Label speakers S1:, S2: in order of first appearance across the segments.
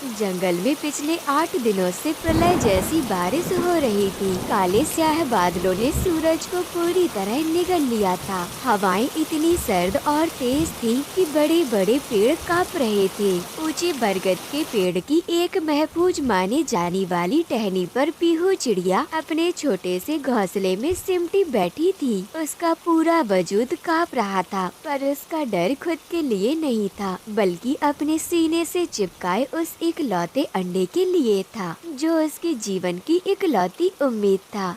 S1: जंगल में पिछले 8 दिनों से प्रलय जैसी बारिश हो रही थी। काले स्याह बादलों ने सूरज को पूरी तरह निगल लिया था। हवाएं इतनी सर्द और तेज थी कि बड़े बड़े पेड़ कांप रहे थे। ऊंचे बरगद के पेड़ की एक महफूज माने जाने वाली टहनी पर पीहू चिड़िया अपने छोटे से घोंसले में सिमटी बैठी थी। उसका पूरा वजूद कांप रहा था, पर उसका डर खुद के लिए नहीं था, बल्कि अपने सीने से चिपकाए उस इकलौते अंडे के लिए था, जो उसके जीवन की इकलौती उम्मीद था।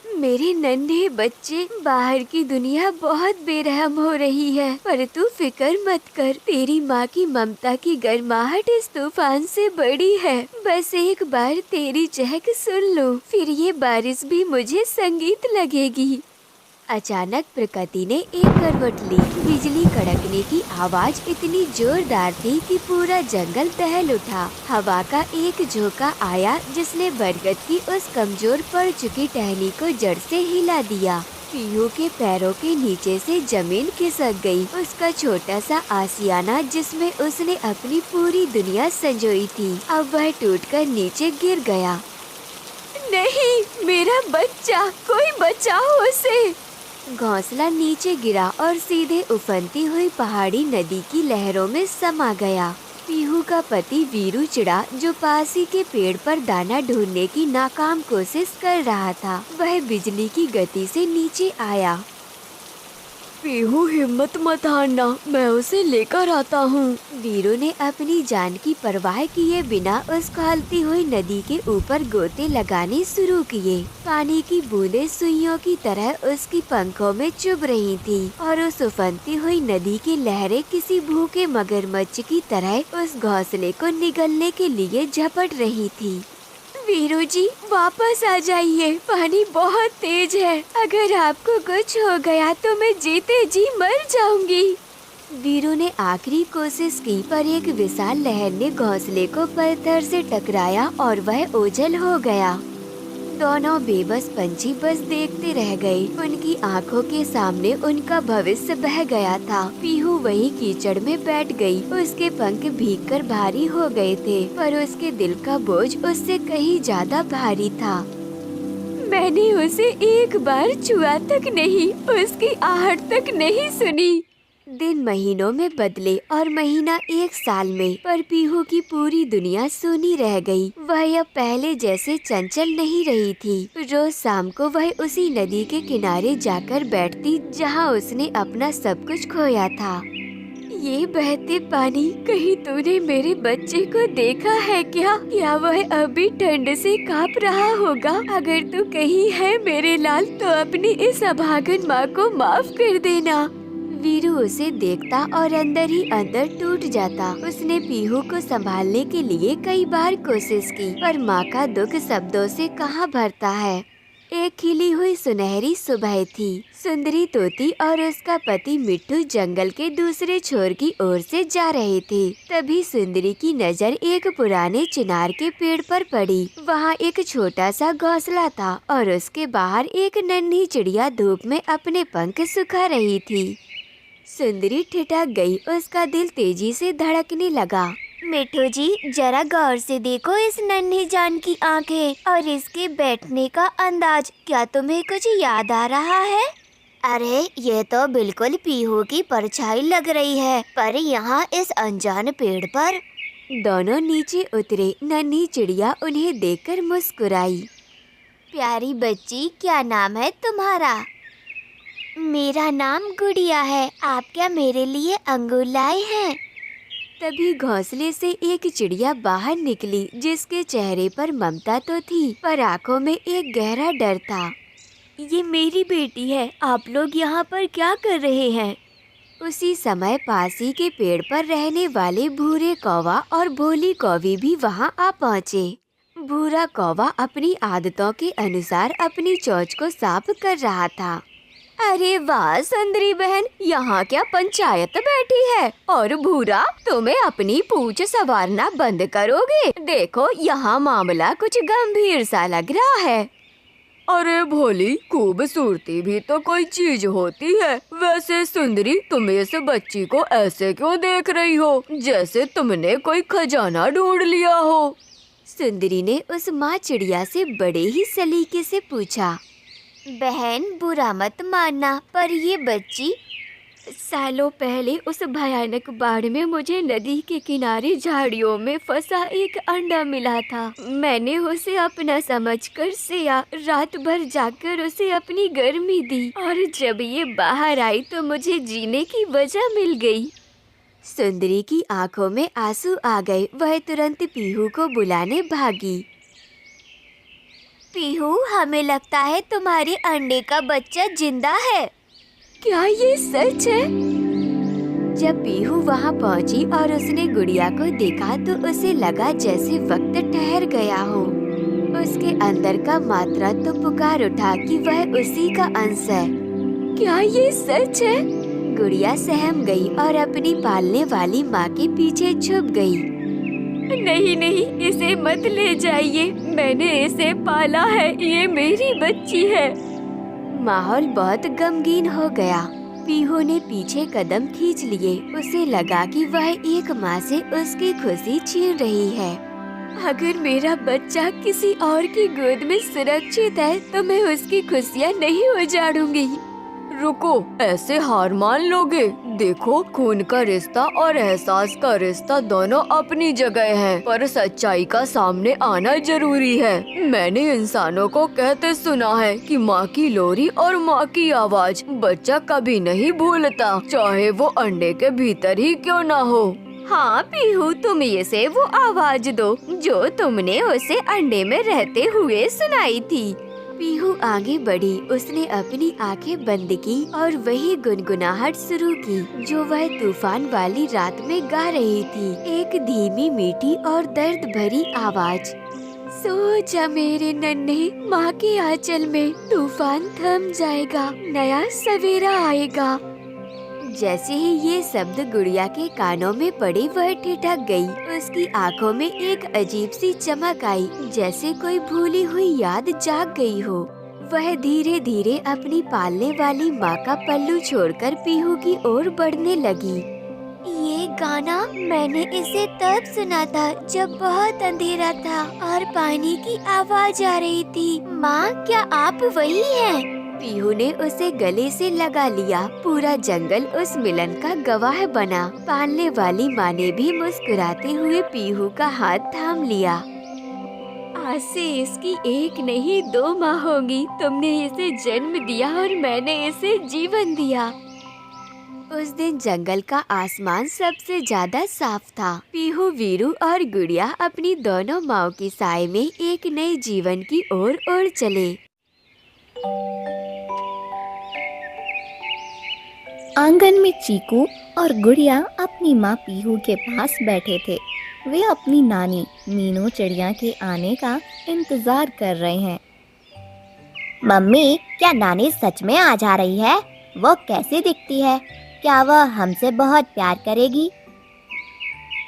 S1: मेरे नन्हे बच्चे, बाहर की दुनिया बहुत बेरहम हो रही है, पर तू फिक्र मत कर। तेरी माँ की ममता की गर्माहट इस तूफान से बड़ी है। बस एक बार तेरी चहक सुन लो, फिर ये बारिश भी मुझे संगीत लगेगी। अचानक प्रकृति ने एक करवट ली। बिजली कड़कने की आवाज इतनी जोरदार थी कि पूरा जंगल दहल उठा। हवा का एक झोंका आया जिसने बरगद की उस कमजोर पड़ चुकी टहनी को जड़ से हिला दिया। पीहू के पैरों के नीचे से जमीन खिसक गई। उसका छोटा सा आशियाना जिसमें उसने अपनी पूरी दुनिया संजोई थी, अब वह टूटकर नीचे गिर गया। नहीं, मेरा बच्चा, कोई बचाओ उसे। घोंसला नीचे गिरा और सीधे उफनती हुई पहाड़ी नदी की लहरों में समा गया। पीहू का पति वीरू चिड़ा, जो पास ही के पेड़ पर दाना ढूंढने की नाकाम कोशिश कर रहा था, वह बिजली की गति से नीचे आया। पीहू, हिम्मत मत हारना, मैं उसे लेकर आता हूँ। वीरू ने अपनी जान की परवाह किए बिना उस खौलती हुई नदी के ऊपर गोते लगाने शुरू किए। पानी की बूंदें सुइयों की तरह उसकी पंखों में चुभ रही थी और उस उफनती हुई नदी की लहरें किसी भूखे मगरमच्छ की तरह उस घोंसले को निगलने के लिए झपट रही थी। वीरू जी, वापस आ जाइए, पानी बहुत तेज है। अगर आपको कुछ हो गया तो मैं जीते जी मर जाऊंगी। वीरू ने आखिरी कोशिश की, पर एक विशाल लहर ने घोंसले को पत्थर से टकराया और वह ओझल हो गया। दोनों बेबस पंछी बस देखते रह गए। उनकी आंखों के सामने उनका भविष्य बह गया था। पीहू वही कीचड़ में बैठ गई। उसके पंख भीगकर भारी हो गए थे, पर उसके दिल का बोझ उससे कहीं ज्यादा भारी था। मैंने उसे एक बार छुआ तक नहीं, उसकी आहट तक नहीं सुनी। दिन महीनों में बदले और महीना 1 साल में, पर पीहू की पूरी दुनिया सूनी रह गई। वह अब पहले जैसे चंचल नहीं रही थी। रोज शाम को वह उसी नदी के किनारे जाकर बैठती जहां उसने अपना सब कुछ खोया था। ये बहते पानी, कहीं तूने मेरे बच्चे को देखा है क्या? क्या वह अभी ठंड से कांप रहा होगा? अगर तू कहीं है मेरे लाल, तो अपनी इस अभागन माँ को माफ कर देना। वीरू उसे देखता और अंदर ही अंदर टूट जाता। उसने पीहू को संभालने के लिए कई बार कोशिश की, पर माँ का दुख शब्दों से कहाँ भरता है। एक खिली हुई सुनहरी सुबह थी। सुंदरी तोती और उसका पति मिट्टू जंगल के दूसरे छोर की ओर से जा रहे थे। तभी सुंदरी की नजर एक पुराने चिनार के पेड़ पर पड़ी। वहाँ एक छोटा सा घोंसला था और उसके बाहर एक नन्ही चिड़िया धूप में अपने पंख सुखा रही थी। सुंदरी ठिठक गई। उसका दिल तेजी से धड़कने लगा। मिट्टू जी, जरा गौर से देखो इस नन्ही जान की आंखें और इसके बैठने का अंदाज। क्या तुम्हें कुछ याद आ रहा है? अरे, ये तो बिल्कुल पीहू की परछाई लग रही है, पर यहाँ इस अनजान पेड़ पर। दोनों नीचे उतरे। नन्ही चिड़िया उन्हें देखकर मुस्कुराई। प्यारी बच्ची, क्या नाम है तुम्हारा? मेरा नाम गुड़िया है। आप क्या मेरे लिए अंगूर लाए हैं? तभी घोंसले से एक चिड़िया बाहर निकली, जिसके चेहरे पर ममता तो थी, पर आंखों में एक गहरा डर था। ये मेरी बेटी है। आप लोग यहाँ पर क्या कर रहे हैं? उसी समय पास ही के पेड़ पर रहने वाले भूरे कौवा और भोली कौवी भी वहाँ आ पहुँचे। भूरा कौवा अपनी आदतों के अनुसार अपनी चोंच को साफ कर रहा था। अरे वाह सुंदरी बहन, यहाँ क्या पंचायत बैठी है? और भूरा, तुम्हें अपनी पूंछ संवारना बंद करोगे? देखो, यहाँ मामला कुछ गंभीर सा लग रहा है।
S2: अरे भोली, खूबसूरती भी तो कोई चीज होती है। वैसे सुंदरी, तुम इस बच्ची को ऐसे क्यों देख रही हो, जैसे तुमने कोई खजाना ढूंढ लिया हो?
S1: सुंदरी ने उस माँ चिड़िया से बड़े ही सलीके से पूछा। बहन, बुरा मत मानना, पर ये बच्ची सालों पहले उस भयानक बाढ़ में मुझे नदी के किनारे झाड़ियों में फंसा एक अंडा मिला था। मैंने उसे अपना समझकर सिया रात भर जाकर उसे अपनी गर्मी दी, और जब ये बाहर आई तो मुझे जीने की वजह मिल गई। सुंदरी की आंखों में आंसू आ गए। वह तुरंत पीहू को बुलाने भागी। पीहू, हमें लगता है तुम्हारे अंडे का बच्चा जिंदा है। क्या ये सच है? जब पीहू वहाँ पहुँची और उसने गुड़िया को देखा तो उसे लगा जैसे वक्त ठहर गया हो। उसके अंदर का मात्रा तो पुकार उठा कि वह उसी का अंश है। क्या ये सच है? गुड़िया सहम गई और अपनी पालने वाली माँ के पीछे छुप गई। नहीं नहीं, इसे मत ले जाइए, मैंने इसे पाला है, ये मेरी बच्ची है। माहौल बहुत गमगीन हो गया। पीहू ने पीछे कदम खींच लिए। उसे लगा कि वह एक माँ से उसकी खुशी छीन रही है। अगर मेरा बच्चा किसी और की गोद में सुरक्षित है तो मैं उसकी खुशियाँ नहीं उजाड़ूंगी।
S2: रुको, ऐसे हार मान लोगे? देखो, खून का रिश्ता और एहसास का रिश्ता दोनों अपनी जगह है, पर सच्चाई का सामने आना जरूरी है। मैंने इंसानों को कहते सुना है कि माँ की लोरी और माँ की आवाज बच्चा कभी नहीं भूलता, चाहे वो अंडे के भीतर ही क्यों ना हो।
S1: हाँ पीहू, तुम इसे वो आवाज दो जो तुमने उसे अंडे में रहते हुए सुनाई थी। पीहू आगे बढ़ी। उसने अपनी आंखें बंद की और वही गुनगुनाहट शुरू की जो वह तूफान वाली रात में गा रही थी। एक धीमी, मीठी और दर्द भरी आवाज। सो जा मेरे नन्हे, माँ के आंचल में तूफान थम जाएगा, नया सवेरा आएगा। जैसे ही ये शब्द गुड़िया के कानों में पड़े वह ठिठक गई। उसकी आंखों में एक अजीब सी चमक आई, जैसे कोई भूली हुई याद जाग गई हो। वह धीरे धीरे अपनी पालने वाली माँ का पल्लू छोड़कर पीहू की ओर बढ़ने लगी। ये गाना मैंने इसे तब सुना था जब बहुत अंधेरा था और पानी की आवाज आ रही थी। माँ, क्या आप वही हैं? पीहू ने उसे गले से लगा लिया। पूरा जंगल उस मिलन का गवाह बना। पालने वाली माँ ने भी मुस्कुराते हुए पीहू का हाथ थाम लिया। आज से इसकी एक नहीं 2 माँ होंगी। तुमने इसे जन्म दिया और मैंने इसे जीवन दिया। उस दिन जंगल का आसमान सबसे ज्यादा साफ था। पीहू, वीरू और गुड़िया अपनी दोनों माँओं की साए में एक नए जीवन की ओर उड़ चले।
S3: आंगन में चीकू और गुड़िया अपनी माँ पीहू के पास बैठे थे। वे अपनी नानी मीनू चिड़िया के आने का इंतजार कर रहे हैं।
S4: मम्मी, क्या नानी सच में आ जा रही है? वो कैसी दिखती है? क्या वह हमसे बहुत प्यार करेगी?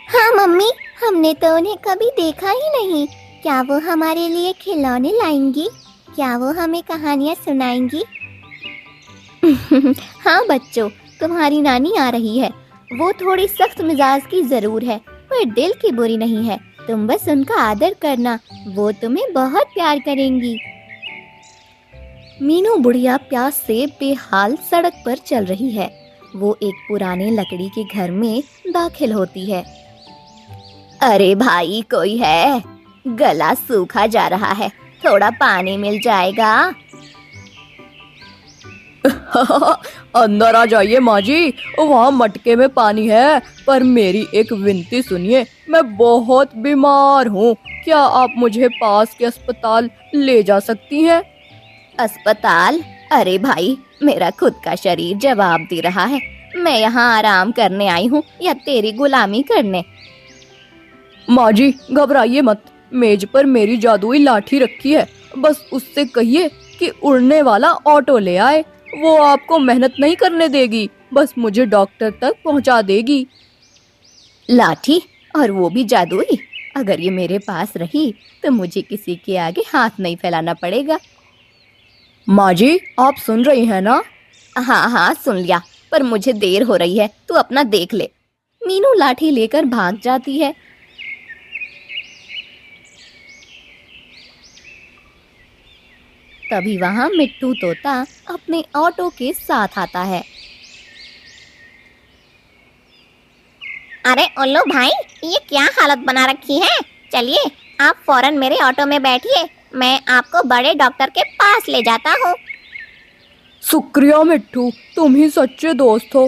S3: हाँ मम्मी, हमने तो उन्हें कभी देखा ही नहीं। क्या वो हमारे लिए खिलौने लाएंगी? क्या वो हमें कहानियाँ सुनाएंगी? हाँ बच्चों, तुम्हारी नानी आ रही है। वो थोड़ी सख्त मिजाज की जरूर है, पर दिल की बुरी नहीं है। तुम बस उनका आदर करना, वो तुम्हें बहुत प्यार करेंगी। मीनू बुढ़िया प्यास से बेहाल सड़क पर चल रही है। वो एक पुराने लकड़ी के घर में दाखिल होती है।
S4: अरे भाई, कोई है? गला सूखा जा रहा है, थोड़ा पानी मिल जाएगा?
S2: अंदर आ जाइए माँ जी, वहाँ मटके में पानी है। पर मेरी एक विनती सुनिए, मैं बहुत बीमार हूँ। क्या आप मुझे पास के अस्पताल ले जा सकती हैं?
S4: अस्पताल? अरे भाई, मेरा खुद का शरीर जवाब दे रहा है। मैं यहाँ आराम करने आई हूँ या तेरी गुलामी करने?
S2: माँ जी, घबराइए मत। मेज पर मेरी जादुई लाठी रखी है, बस उससे कहिए कि उड़ने वाला ऑटो ले आए। वो आपको मेहनत नहीं करने देगी, बस मुझे डॉक्टर तक पहुंचा देगी।
S4: लाठी? और वो भी जादुई? अगर ये मेरे पास रही तो मुझे किसी के आगे हाथ नहीं फैलाना पड़ेगा।
S2: माँ जी, आप सुन रही हैं ना?
S4: हाँ हाँ सुन लिया, पर मुझे देर हो रही है, तू अपना देख ले। मीनू लाठी लेकर भाग जाती है। तभी वहां मिट्टू तोता अपने ऑटो के साथ आता है। अरे उल्लू भाई, ये क्या हालत बना रखी है? चलिए आप फौरन मेरे ऑटो में बैठिए, मैं आपको बड़े डॉक्टर के पास ले जाता हूँ।
S2: शुक्रिया मिट्टू, तुम ही सच्चे दोस्त हो।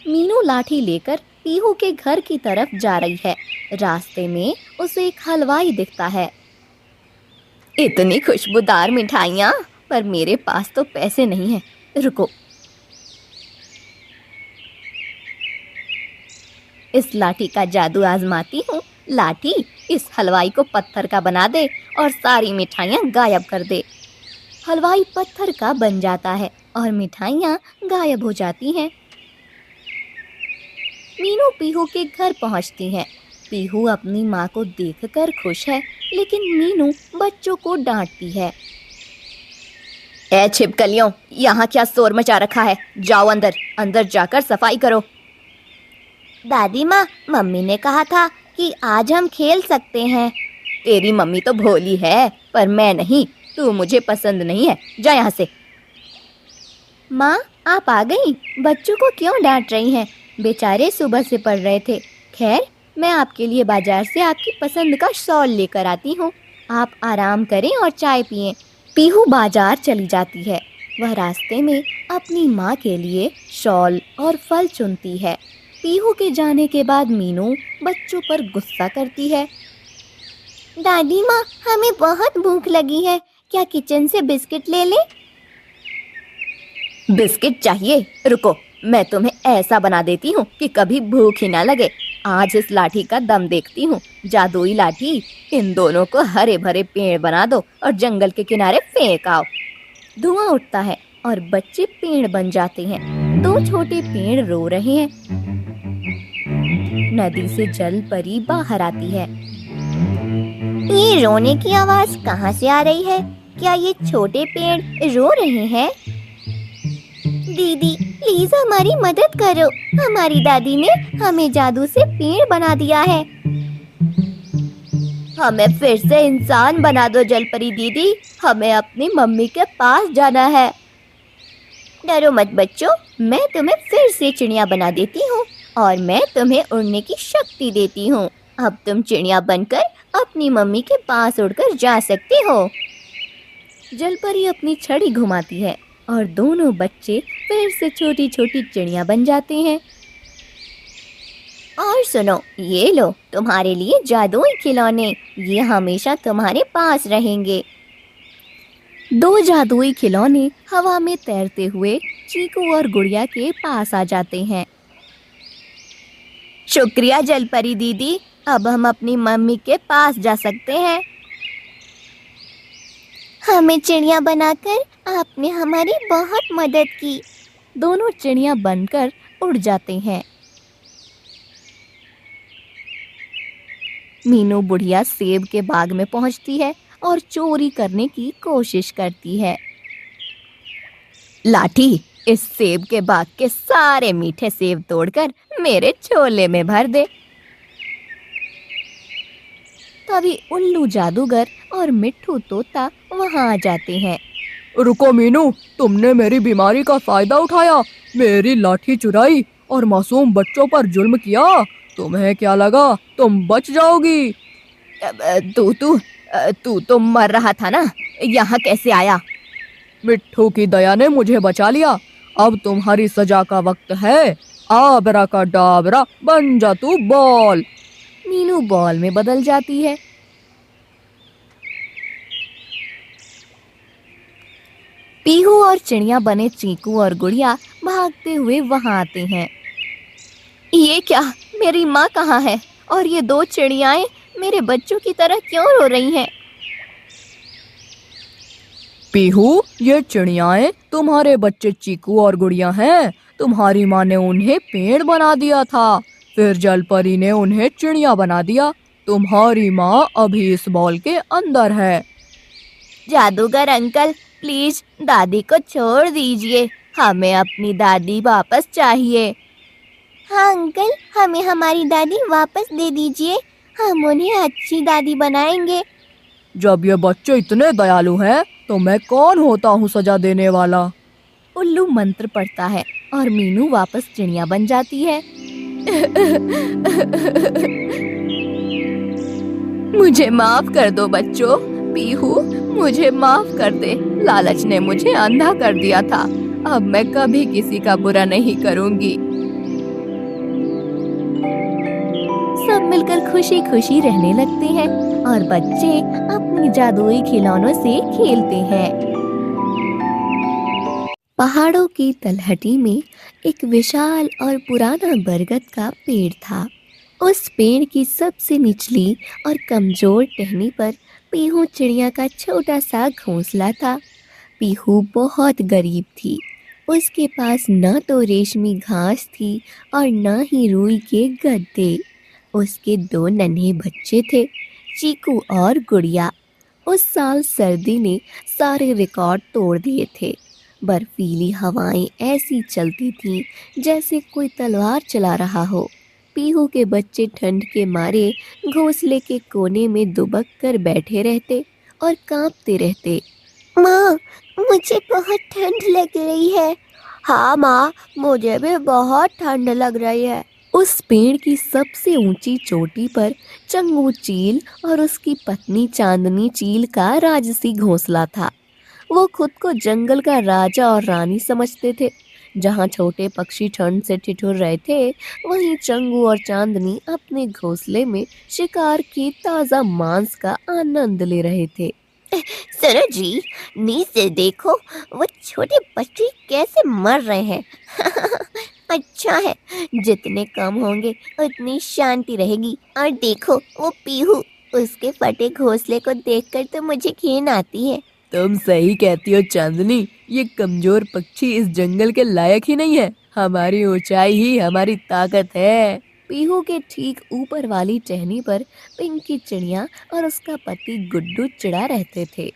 S4: मीनू लाठी लेकर पीहू के घर की तरफ जा रही है। रास्ते में उसे एक हलवाई दिखता है। इतनी खुशबूदार मिठाइयाँ, पर मेरे पास तो पैसे नहीं है। रुको, इस लाठी का जादू आजमाती हूँ। लाठी इस हलवाई को पत्थर का बना दे और सारी मिठाइयाँ गायब कर दे। हलवाई पत्थर का बन जाता है और मिठाइयाँ गायब हो जाती हैं। मीनू पीहू के घर पहुँचती है। पीहू अपनी माँ को देखकर खुश है, लेकिन मीनू बच्चों को डांटती है। ए छिपकलियों, यहाँ क्या शोर मचा रखा है? जाओ अंदर, अंदर जाकर सफाई करो। दादी माँ, मम्मी ने कहा था कि आज हम खेल सकते हैं। तेरी मम्मी तो भोली है, पर मैं नहीं। तू मुझे पसंद नहीं है, जा यहाँ से। माँ, आप आ गई? बच्चों को क्यों डांट रही हैं? बेचारे सुबह से पढ़ रहे थे। खैर, मैं आपके लिए बाजार से आपकी पसंद का शॉल लेकर आती हूँ। आप आराम करें और चाय पिएं। पीहू बाजार चली जाती है। वह रास्ते में अपनी माँ के लिए शॉल और फल चुनती है। पीहू के जाने के बाद मीनू बच्चों पर गुस्सा करती है। दादी माँ, हमें बहुत भूख लगी है, क्या किचन से बिस्किट ले लें? बिस्किट चाहिए? रुको, मैं तुम्हें ऐसा बना देती हूँ कि कभी भूख ही ना लगे। आज इस लाठी का दम देखती हूँ। जादुई लाठी, इन दोनों को हरे भरे पेड़ बना दो और जंगल के किनारे फेंक आओ। धुआं उठता है और बच्चे पेड़ बन जाते हैं। दो छोटे पेड़ रो रहे हैं। नदी से जल परी बाहर आती है। ये रोने की आवाज कहाँ से आ रही है? क्या ये छोटे पेड़ रो रहे हैं? दीदी, प्लीज हमारी मदद करो। हमारी दादी ने हमें जादू से पेड़ बना दिया है। हमें फिर से इंसान बना दो जलपरी दीदी, हमें अपनी मम्मी के पास जाना है। डरो मत बच्चों, मैं तुम्हें फिर से चिड़िया बना देती हूँ और मैं तुम्हें उड़ने की शक्ति देती हूँ। अब तुम चिड़िया बनकर अपनी मम्मी के पास उड़कर जा सकती हो। जलपरी अपनी छड़ी घुमाती है और दोनों बच्चे फिर से छोटी छोटी चिड़िया बन जाते हैं। और सुनो, ये लो तुम्हारे लिए जादुई खिलौने, ये हमेशा तुम्हारे पास रहेंगे। दो जादुई खिलौने हवा में तैरते हुए चीकू और गुड़िया के पास आ जाते हैं। शुक्रिया जलपरी दीदी, अब हम अपनी मम्मी के पास जा सकते हैं। हमें चिड़िया बनाकर आपने हमारी बहुत मदद की। दोनों चिड़िया बनकर उड़ जाते हैं। मीनू बुढ़िया सेब के बाग में पहुंचती है और चोरी करने की कोशिश करती है। लाठी, इस सेब के बाग के सारे मीठे सेब तोड़कर मेरे झोले में भर दे। तभी उल्लू जादूगर और मिट्ठू तोता वहां आ जाते हैं।
S2: रुको मीनू, तुमने मेरी बीमारी का फायदा उठाया, मेरी लाठी चुराई और मासूम बच्चों पर जुल्म किया। तुम्हें क्या लगा तुम बच जाओगी?
S4: तू तो मर रहा था ना, यहाँ कैसे आया?
S2: मिट्ठू की दया ने मुझे बचा लिया। अब तुम्हारी सजा का वक्त है। आबरा का डाबरा, बन जा तू बॉल।
S4: मीनू बॉल में बदल जाती है। पीहू और चिड़िया बने चीकू और गुड़िया भागते हुए वहां आते हैं। ये क्या, मेरी माँ कहाँ है? और ये दो चिड़ियाएं मेरे बच्चों की तरह क्यों रो रही हैं?
S2: पीहू, ये चिड़ियाएं तुम्हारे बच्चे चीकू और गुड़िया हैं। तुम्हारी माँ ने उन्हें पेड़ बना दिया था, फिर जलपरी ने उन्हें चिड़िया बना दिया। तुम्हारी माँ अभी इस बॉल के अंदर है।
S4: जादूगर अंकल, प्लीज दादी को छोड़ दीजिए, हमें अपनी दादी वापस चाहिए।
S3: हाँ अंकल, हमें हमारी दादी वापस दे दीजिए, हम उन्हें अच्छी दादी बनाएंगे।
S2: जब ये बच्चे इतने दयालु हैं, तो मैं कौन होता हूँ सजा देने वाला।
S4: उल्लू मंत्र पढ़ता है और मीनू वापस चिड़िया बन जाती है। मुझे माफ कर दो बच्चों, पीहू मुझे माफ कर दे। लालच ने मुझे अंधा कर दिया था, अब मैं कभी किसी का बुरा नहीं करूंगी। सब मिलकर खुशी खुशी रहने लगते हैं और बच्चे अपनी जादुई खिलौनों से खेलते हैं। पहाड़ों की तलहटी में एक विशाल और पुराना बरगद का पेड़ था। उस पेड़ की सबसे निचली और कमजोर टहनी पर पीहू चिड़िया का छोटा सा घोंसला था। पीहू बहुत गरीब थी। उसके पास न तो रेशमी घास थी और न ही रुई के गद्दे। उसके 2 नन्हे बच्चे थे, चीकू और गुड़िया। उस साल सर्दी ने सारे रिकॉर्ड तोड़ दिए थे। बर्फीली हवाएं ऐसी चलती थीं जैसे कोई तलवार चला रहा हो। पीहू के बच्चे ठंड के मारे घोंसले के कोने में दुबक कर बैठे रहते और कांपते रहते।
S3: माँ, मुझे बहुत ठंड लग रही है। हाँ माँ, मुझे भी बहुत ठंड लग रही है।
S4: उस पेड़ की सबसे ऊंची चोटी पर चंगू चील और उसकी पत्नी चांदनी चील का राजसी घोंसला था। वो खुद को जंगल का राजा और रानी समझते थे। जहाँ छोटे पक्षी ठंड से ठिठुर रहे थे, वहीं चंगू और चांदनी अपने घोंसले में शिकार के ताज़ा मांस का आनंद ले रहे थे।
S3: सुनो जी, नीचे देखो, वो छोटे बच्चे कैसे मर रहे हैं। अच्छा है, जितने कम होंगे उतनी शांति रहेगी। और देखो वो पीहू, उसके फटे घोंसले को देखकर तो मुझे घिन आती है।
S2: तुम सही कहती हो चांदनी, ये कमजोर पक्षी इस जंगल के लायक ही नहीं है। हमारी ऊंचाई ही हमारी ताकत है।
S4: पीहू के ठीक ऊपर वाली टहनी पर पिंकी चिड़िया और उसका पति गुड्डू चिड़ा रहते थे।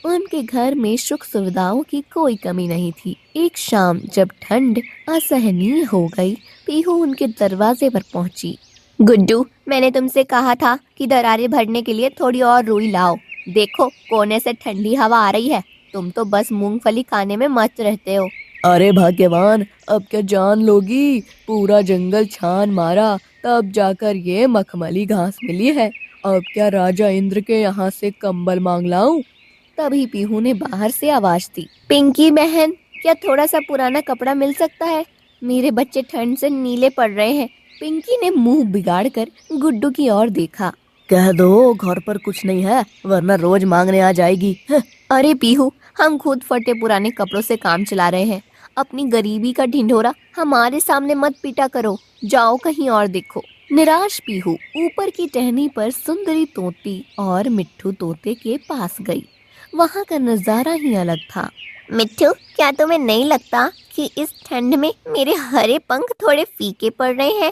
S4: उनके घर में सुख सुविधाओं की कोई कमी नहीं थी। एक शाम जब ठंड असहनीय हो गई, पीहू उनके दरवाजे पर पहुंची।
S3: गुड्डू, मैंने तुमसे कहा था कि दरारें भरने के लिए थोड़ी और रुई लाओ। देखो, कोने से ठंडी हवा आ रही है। तुम तो बस मूंगफली खाने में मस्त रहते हो।
S2: अरे भाग्यवान, अब क्या जान लोगी, पूरा जंगल छान मारा तब जाकर ये मखमली घास मिली है। अब क्या राजा इंद्र के यहाँ से कंबल मांग लाऊं?
S4: तभी पीहू ने बाहर से आवाज दी, पिंकी बहन, क्या थोड़ा सा पुराना कपड़ा मिल सकता है? मेरे बच्चे ठंड से नीले पड़ रहे हैं। पिंकी ने मुंह बिगाड़कर गुड्डू की ओर देखा।
S2: कह दो घर पर कुछ नहीं है, वरना रोज मांगने आ जाएगी।
S4: अरे पीहू, हम खुद फटे पुराने कपड़ों से काम चला रहे हैं। अपनी गरीबी का ढिंढोरा हमारे सामने मत पीटा करो। जाओ कहीं और देखो। निराश पीहू ऊपर की टहनी पर सुंदरी तोती और मिट्ठू तोते के पास गई। वहाँ का नजारा ही अलग था।
S3: मिट्ठू, क्या तुम्हें नहीं लगता कि इस ठंड में मेरे हरे पंख थोड़े फीके पड़ रहे हैं?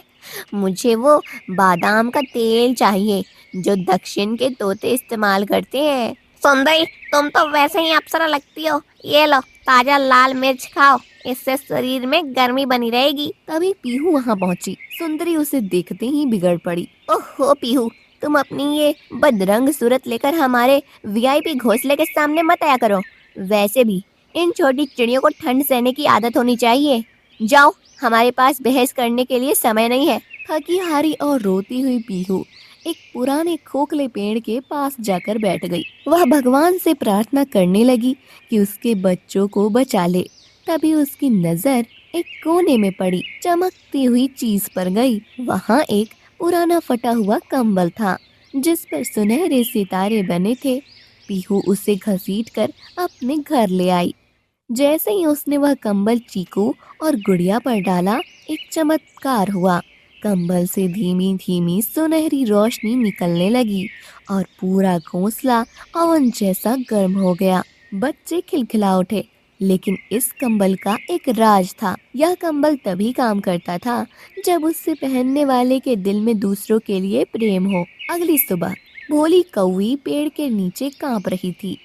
S3: मुझे वो बादाम का तेल चाहिए जो दक्षिण के तोते इस्तेमाल करते हैं। सुंदरी, तुम तो वैसे ही अप्सरा लगती हो। ये लो, ताजा लाल मिर्च खाओ, इससे शरीर में गर्मी बनी रहेगी।
S4: तभी पीहू वहाँ पहुँची। सुंदरी उसे देखते ही बिगड़ पड़ी।
S3: ओहो पीहू, तुम अपनी ये बदरंग सूरत लेकर हमारे वीआईपी घोंसले के सामने मत आया करो। वैसे भी इन छोटी चिड़ियों को ठंड सहने की आदत होनी चाहिए। जाओ, हमारे पास बहस करने के लिए समय नहीं है।
S4: थकी हारी और रोती हुई पीहू एक पुराने खोखले पेड़ के पास जाकर बैठ गई। वह भगवान से प्रार्थना करने लगी कि उसके बच्चों को बचा ले। तभी उसकी नजर एक कोने में पड़ी चमकती हुई चीज पर गई। वहाँ एक पुराना फटा हुआ कंबल था जिस पर सुनहरे सितारे बने थे। पीहू उसे घसीटकर अपने घर ले आई। जैसे ही उसने वह कंबल चीकू और गुड़िया पर डाला, एक चमत्कार हुआ। कंबल से धीमी धीमी सुनहरी रोशनी निकलने लगी और पूरा घोंसला अवन जैसा गर्म हो गया। बच्चे खिलखिला उठे। लेकिन इस कंबल का एक राज था। यह कंबल तभी काम करता था जब उससे पहनने वाले के दिल में दूसरों के लिए प्रेम हो। अगली सुबह भोली कौवी पेड़ के नीचे कांप रही थी।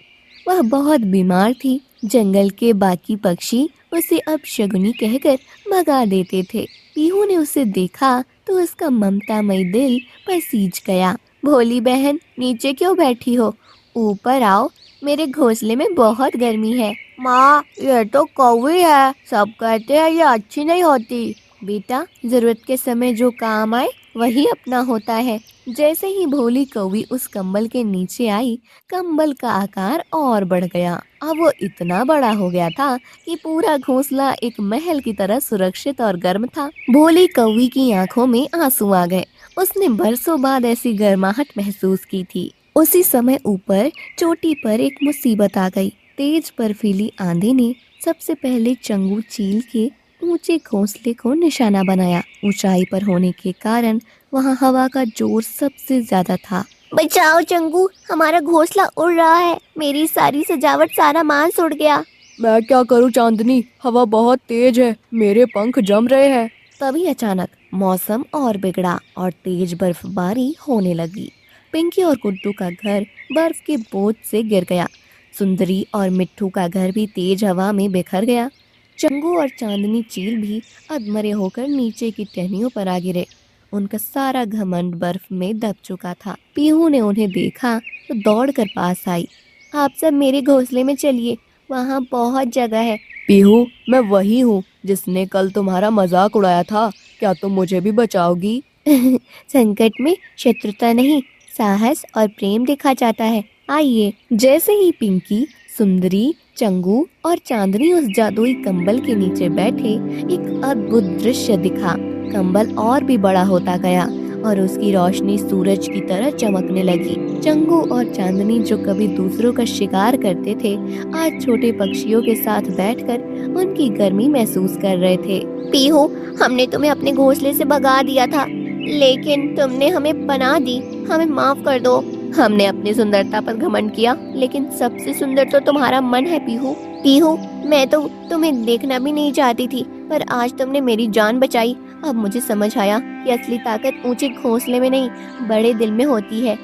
S3: वह बहुत बीमार थी। जंगल के बाकी पक्षी उसे अपशगुनी कहकर भगा देते थे। पीहू ने उसे देखा तो उसका ममतामयी दिल पसीज गया। भोली बहन, नीचे क्यों बैठी हो? ऊपर आओ, मेरे घोंसले में बहुत गर्मी है। माँ, ये तो कौवी है, सब कहते हैं ये अच्छी नहीं होती। बेटा, जरूरत के समय जो काम आए वही अपना होता है। जैसे ही भोली कौवी उस कंबल के नीचे आई, कंबल का आकार और बढ़ गया। अब वो इतना बड़ा हो गया था कि पूरा घोंसला एक महल की तरह सुरक्षित और गर्म था। भोली कौवी की आंखों में आंसू आ गए। उसने बरसों बाद ऐसी गर्माहट महसूस की थी। उसी समय ऊपर चोटी पर एक मुसीबत आ गई। तेज बर्फीली आंधी ने सबसे पहले चंगू चील के ऊंचे घोंसले को निशाना बनाया। ऊंचाई पर होने के कारण वहां हवा का जोर सबसे ज्यादा था। बचाओ चंगू, हमारा घोंसला उड़ रहा है। मेरी सारी सजावट, सारा मांस उड़ गया।
S2: मैं क्या करूं चांदनी, हवा बहुत तेज है, मेरे पंख जम रहे हैं।
S3: तभी अचानक मौसम और बिगड़ा और तेज बर्फबारी होने लगी। पिंकी और गुड्डू का घर बर्फ के बोझ से गिर गया। सुंदरी और मिट्ठू का घर भी तेज हवा में बिखर गया। चंगू और चांदनी चील भी अधमरे होकर नीचे की टहनियों पर आ गिरे। उनका सारा घमंड बर्फ में दब चुका था। पीहू ने उन्हें देखा तो दौड़कर पास आई। आप सब मेरे घोंसले में चलिए, वहाँ बहुत जगह है।
S2: पीहू, मैं वही हूँ जिसने कल तुम्हारा मजाक उड़ाया था। क्या तुम मुझे भी बचाओगी?
S3: संकट में शत्रुता नहीं, साहस और प्रेम देखा जाता है। आइए। जैसे ही पिंकी, सुंदरी, चंगू और चांदनी उस जादुई कंबल के नीचे बैठे, एक अद्भुत दृश्य दिखा। कंबल और भी बड़ा होता गया और उसकी रोशनी सूरज की तरह चमकने लगी। चंगू और चांदनी, जो कभी दूसरों का शिकार करते थे, आज छोटे पक्षियों के साथ बैठकर उनकी गर्मी महसूस कर रहे थे। पीहू, हमने तुम्हें अपने घोंसले से भगा दिया था, लेकिन तुमने हमें पनाह दी। हमें माफ कर दो। हमने अपनी सुंदरता पर घमंड किया, लेकिन सबसे सुंदर तो तुम्हारा मन है पीहू। पीहू, मैं तो तुम्हें देखना भी नहीं चाहती थी, पर आज तुमने मेरी जान बचाई। अब मुझे समझ आया कि असली ताकत ऊंचे घोंसले में नहीं, बड़े दिल में होती है।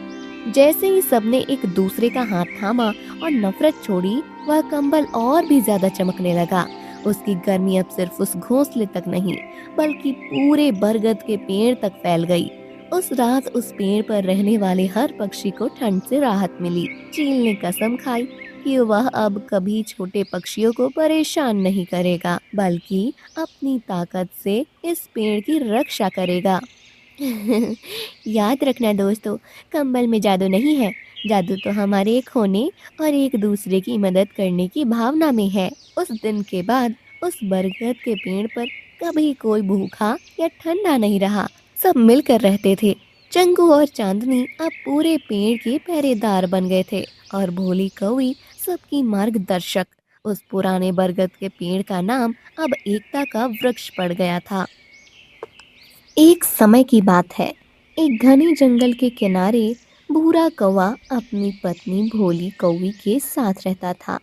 S3: जैसे ही सबने एक दूसरे का हाथ थामा और नफरत छोड़ी, वह कंबल और भी ज्यादा चमकने लगा। उसकी गर्मी अब सिर्फ उस घोंसले तक नहीं, बल्कि पूरे बरगद के पेड़ तक फैल गई। उस रात उस पेड़ पर रहने वाले हर पक्षी को ठंड से राहत मिली। चील ने कसम खाई कि वह अब कभी छोटे पक्षियों को परेशान नहीं करेगा, बल्कि अपनी ताकत से इस पेड़ की रक्षा करेगा। याद रखना दोस्तों, कंबल में जादू नहीं है, जादू तो हमारे एक होने और एक दूसरे की मदद करने की भावना में है। उस दिन के बाद उस बरगद के पेड़ पर कभी कोई भूखा या ठंडा नहीं रहा। सब मिलकर रहते थे। चंगू और चांदनी अब पूरे पेड़ के पहरेदार बन गए थे और भोली कौवी सबकी मार्गदर्शक। उस पुराने बरगद के पेड़ का नाम अब एकता का वृक्ष पड़ गया था। एक समय की बात है, एक घने जंगल के किनारे भूरा कौवा अपनी पत्नी भोली कौवी के साथ रहता था।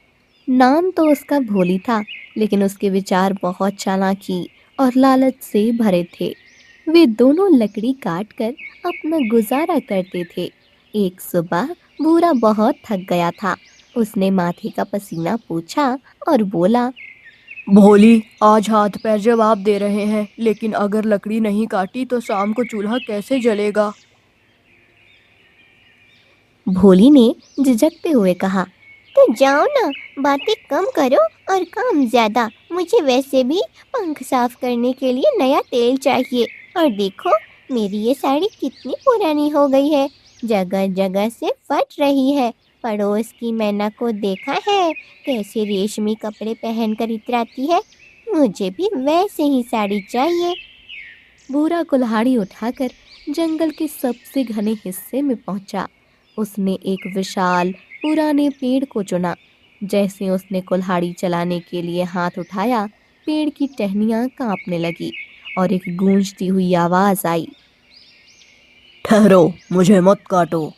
S3: नाम तो उसका भोली था, लेकिन उसके विचार बहुत चालाकी और लालच से भरे थे। वे दोनों लकड़ी काटकर अपना गुजारा करते थे। एक सुबह भूरा बहुत थक गया था। उसने माथे का पसीना पोंछा और बोला,
S2: भोली, आज हाथ पैर जवाब दे रहे हैं, लेकिन अगर लकड़ी नहीं काटी तो शाम को चूल्हा कैसे जलेगा?
S3: भोली ने झिझकते हुए कहा, तो जाओ ना, बातें कम करो और काम ज्यादा। मुझे वैसे भी पंख साफ करने के लिए नया तेल चाहिए। और देखो, मेरी ये साड़ी कितनी पुरानी हो गई है, जगह जगह से फट रही है। पड़ोस की मैना को देखा है कैसे रेशमी कपड़े पहनकर इतराती है? मुझे भी वैसे ही साड़ी चाहिए। भूरा कुल्हाड़ी उठाकर जंगल के सबसे घने हिस्से में पहुंचा। उसने एक विशाल पुराने पेड़ को चुना। जैसे उसने कुल्हाड़ी चलाने के लिए हाथ उठाया, पेड़ की टहनियां कांपने लगी और एक गूंजती हुई आवाज आई,
S2: ठहरो, मुझे मत काटो।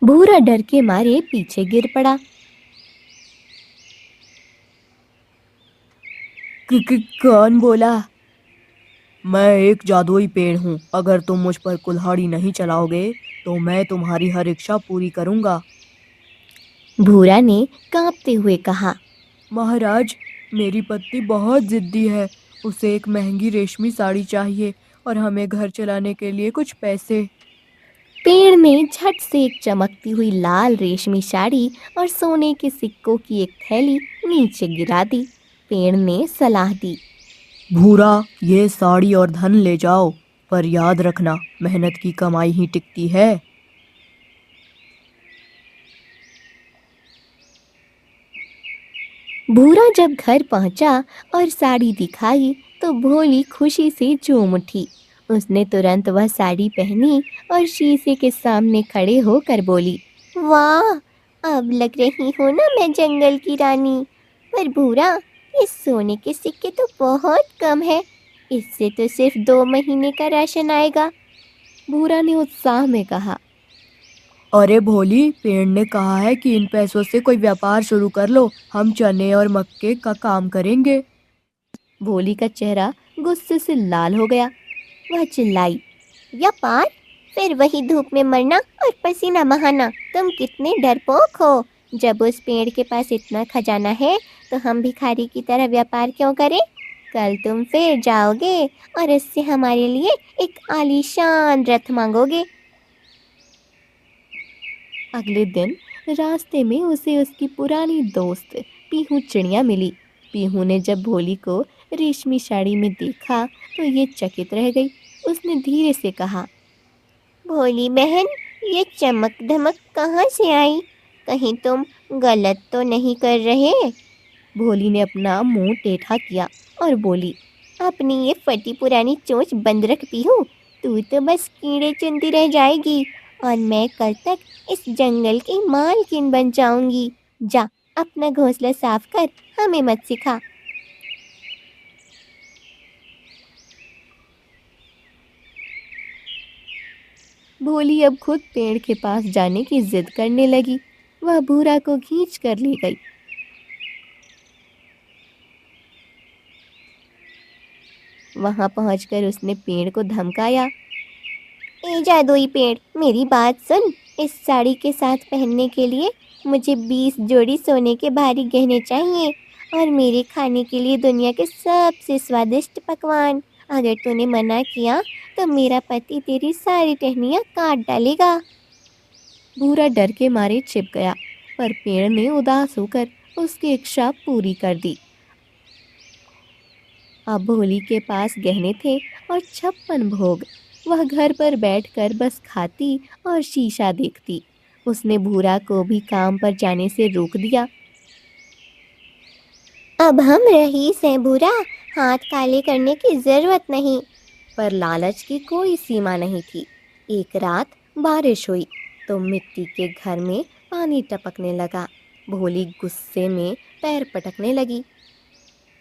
S3: भूरा डर के मारे पीछे गिर पड़ा।
S2: कौन बोला? मैं एक जादुई पेड़ हूँ। अगर तुम मुझ पर कुल्हाड़ी नहीं चलाओगे तो मैं तुम्हारी हर इच्छा पूरी करूँगा।
S4: भूरा ने कांपते हुए कहा।
S2: महाराज, मेरी पत्नी बहुत जिद्दी है। उसे एक महंगी रेशमी साड़ी चाहिए और हमें घर चलाने के लिए कुछ पैसे।
S4: पेड़ ने झट से एक चमकती हुई लाल रेशमी साड़ी और सोने के सिक्कों की एक थैली नीचे गिरा दी। पेड़ ने सलाह दी।
S2: भूरा, ये साड़ी और धन ले जाओ, पर याद रखना, मेहनत की कमाई ही टिकती है।
S4: भूरा जब घर पहुंचा और साड़ी दिखाई तो भोली खुशी से झूम उठी। उसने तुरंत वह साड़ी पहनी और शीशे के सामने खड़े होकर बोली,
S3: वाह, अब लग रही हूँ ना मैं जंगल की रानी। पर भूरा, ये सोने के सिक्के तो बहुत कम है। इससे तो सिर्फ 2 महीने का राशन आएगा।
S4: भूरा ने उत्साह में कहा।
S2: अरे भोली, पेड़ ने कहा है कि इन पैसों से कोई व्यापार शुरू कर लो। हम चने और मक्के का काम करेंगे।
S4: भोली का चेहरा गुस्से से लाल हो गया।
S3: वह चिल्लाई, व्यापार? फिर वही धूप में मरना और पसीना बहाना। तुम कितने डरपोक हो। जब उस पेड़ के पास इतना खजाना है तो हम भिखारी की तरह व्यापार क्यों करें? कल तुम फिर जाओगे और इससे हमारे लिए एक आलीशान रथ मांगोगे।
S4: अगले दिन रास्ते में उसे उसकी पुरानी दोस्त पीहू चिड़िया मिली। पीहू ने जब भोली को रेशमी साड़ी में देखा तो ये चकित रह गई। उसने धीरे से कहा,
S3: भोली बहन, ये चमक धमक कहाँ से आई? कहीं तुम गलत तो नहीं कर रहे?
S4: भोली ने अपना मुंह टेढ़ा किया और बोली,
S3: अपनी ये फटी पुरानी चोंच बंद रख पीहू। तू तो बस कीड़े चुनती रह जाएगी और मैं कल तक इस जंगल की मालकिन बन जाऊंगी। जा, अपना घोंसला साफ कर, हमें मत सिखा।
S4: भोली अब खुद पेड़ के पास जाने की जिद करने लगी। वह भूरा को खींच कर ले गई। वहां पहुंचकर उसने पेड़ को धमकाया,
S3: ए जादुई पेड़, मेरी बात सुन। इस साड़ी के साथ पहनने के लिए मुझे 20 जोड़ी सोने के भारी गहने चाहिए और मेरे खाने के लिए दुनिया के सबसे स्वादिष्ट पकवान। अगर तूने मना किया तो मेरा पति तेरी सारी टहनियाँ काट डालेगा।
S4: भूरा डर के मारे छिप गया, पर पेड़ ने उदास होकर उसकी इच्छा पूरी कर दी। अब भोली के पास गहने थे और 56 भोग। वह घर पर बैठकर बस खाती और शीशा देखती। उसने भूरा को भी काम पर जाने से रोक दिया।
S3: अब हम रईस हैं भूरा, हाथ काले करने की जरूरत नहीं।
S4: पर लालच की कोई सीमा नहीं थी। एक रात बारिश हुई तो मिट्टी के घर में पानी टपकने लगा। भोली गुस्से में पैर पटकने लगी।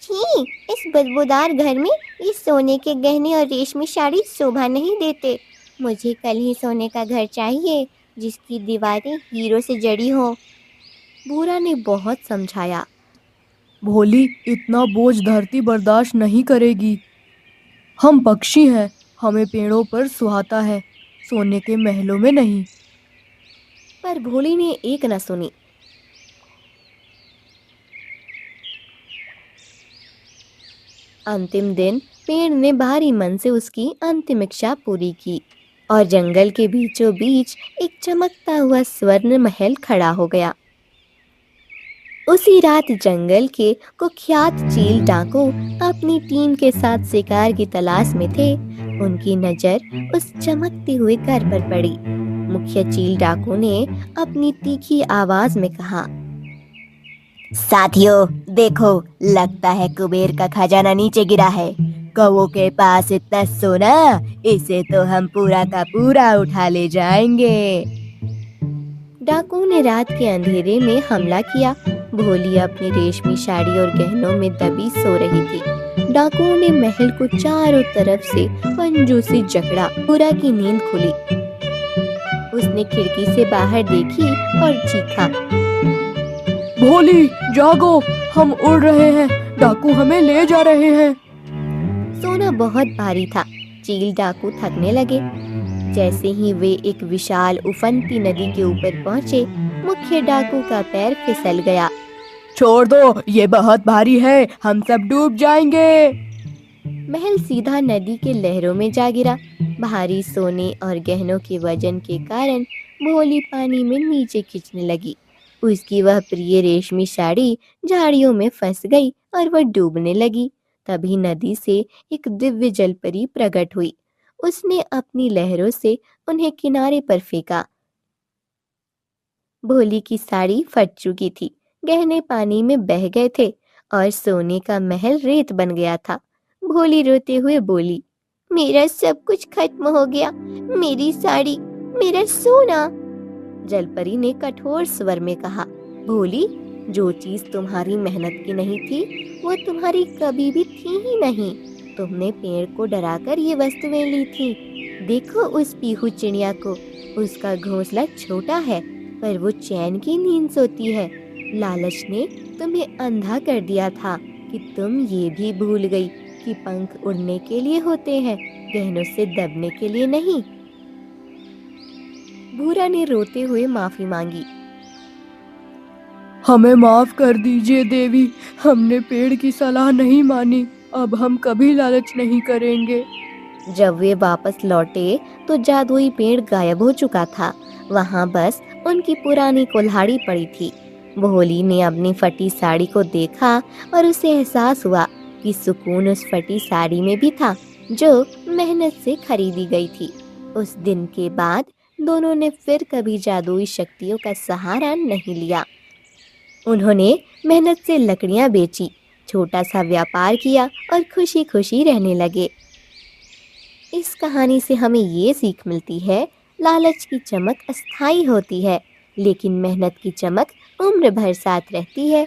S3: छी, इस बदबूदार घर में ये सोने के गहने और रेशमी साड़ी शोभा नहीं देते। मुझे कल ही सोने का घर चाहिए जिसकी दीवारें हीरो से जड़ी हो।
S4: भूरा ने बहुत समझाया।
S2: भोली, इतना बोझ धरती बर्दाश्त नहीं करेगी। हम पक्षी हैं, हमें पेड़ों पर सुहाता है, सोने के महलों में नहीं।
S4: पर भोली ने एक न सुनी। अंतिम दिन पेड़ ने भारी मन से उसकी अंतिम इच्छा पूरी की और जंगल के बीचों बीच एक चमकता हुआ स्वर्ण महल खड़ा हो गया। उसी रात जंगल के कुख्यात चील डाकू अपनी टीम के साथ शिकार की तलाश में थे। उनकी नजर उस चमकते हुए घर पर पड़ी। मुख्य चील डाकू ने अपनी तीखी आवाज में कहा,
S3: साथियों देखो, लगता है कुबेर का खजाना नीचे गिरा है। कौओं के पास इतना सोना, इसे तो हम पूरा का पूरा उठा ले जाएंगे।
S4: डाकू ने रात के अंधेरे में हमला किया। भोली अपनी रेशमी साड़ी और गहनों में दबी सो रही थी। डाकुओं ने महल को चारों तरफ से पंजों से जकड़ा। भूरा की नींद खुली। उसने खिड़की से बाहर देखी और चीखा,
S2: भोली जागो, हम उड़ रहे हैं, डाकू हमें ले जा रहे हैं।
S4: सोना बहुत भारी था। चील डाकू थकने लगे।
S3: जैसे ही वे एक विशाल उफनती नदी के ऊपर पहुंचे, मुख्य डाकू का पैर फिसल गया।
S5: छोड़ दो, ये बहुत भारी है, हम सब डूब जाएंगे।
S3: महल सीधा नदी के लहरों में जा गिरा। भारी सोने और गहनों के वजन के कारण भोली पानी में नीचे खिंचने लगी। उसकी वह प्रिय रेशमी साड़ी झाड़ियों में फंस गई और वह डूबने लगी। तभी नदी से एक दिव्य जलपरी प्रकट हुई। उसने अपनी लहरों से उन्हें किनारे पर फेंका। भोली की साड़ी फट चुकी थी, गहने पानी में बह गए थे और सोने का महल रेत बन गया था। भोली रोते हुए बोली, मेरा सब कुछ खत्म हो गया, मेरी साड़ी, मेरा सोना। जलपरी ने कठोर स्वर में कहा, भोली, जो चीज तुम्हारी मेहनत की नहीं थी वो तुम्हारी कभी भी थी ही नहीं। तुमने पेड़ को डराकर ये वस्तुएं ली थी। देखो उस पीहू चिड़िया को, उसका घोंसला छोटा है पर वो चैन की नींद सोती है। लालच ने तुम्हें अंधा कर दिया था कि तुम ये भी भूल गई कि पंख उड़ने के लिए होते हैं, गहनों से दबने के लिए नहीं। भूरा ने रोते हुए माफी मांगी।
S5: हमें माफ कर दीजिए देवी, हमने पेड़ की सलाह नहीं मानी, अब हम कभी लालच नहीं करेंगे।
S3: जब वे वापस लौटे तो जादुई पेड़ गायब हो चुका था। वहां बस उनकी पुरानी कुल्हाड़ी पड़ी थी। भोली ने अपनी फटी साड़ी को देखा और उसे एहसास हुआ कि सुकून उस फटी साड़ी में भी था जो मेहनत से खरीदी गई थी। उस दिन के बाद दोनों ने फिर कभी जादुई शक्तियों का सहारा नहीं लिया। उन्होंने मेहनत से लकड़ियां बेची, छोटा सा व्यापार किया और खुशी खुशी रहने लगे। इस कहानी से हमें ये सीख मिलती है, लालच की चमक अस्थाई होती है, लेकिन मेहनत की चमक उम्र भर साथ रहती है।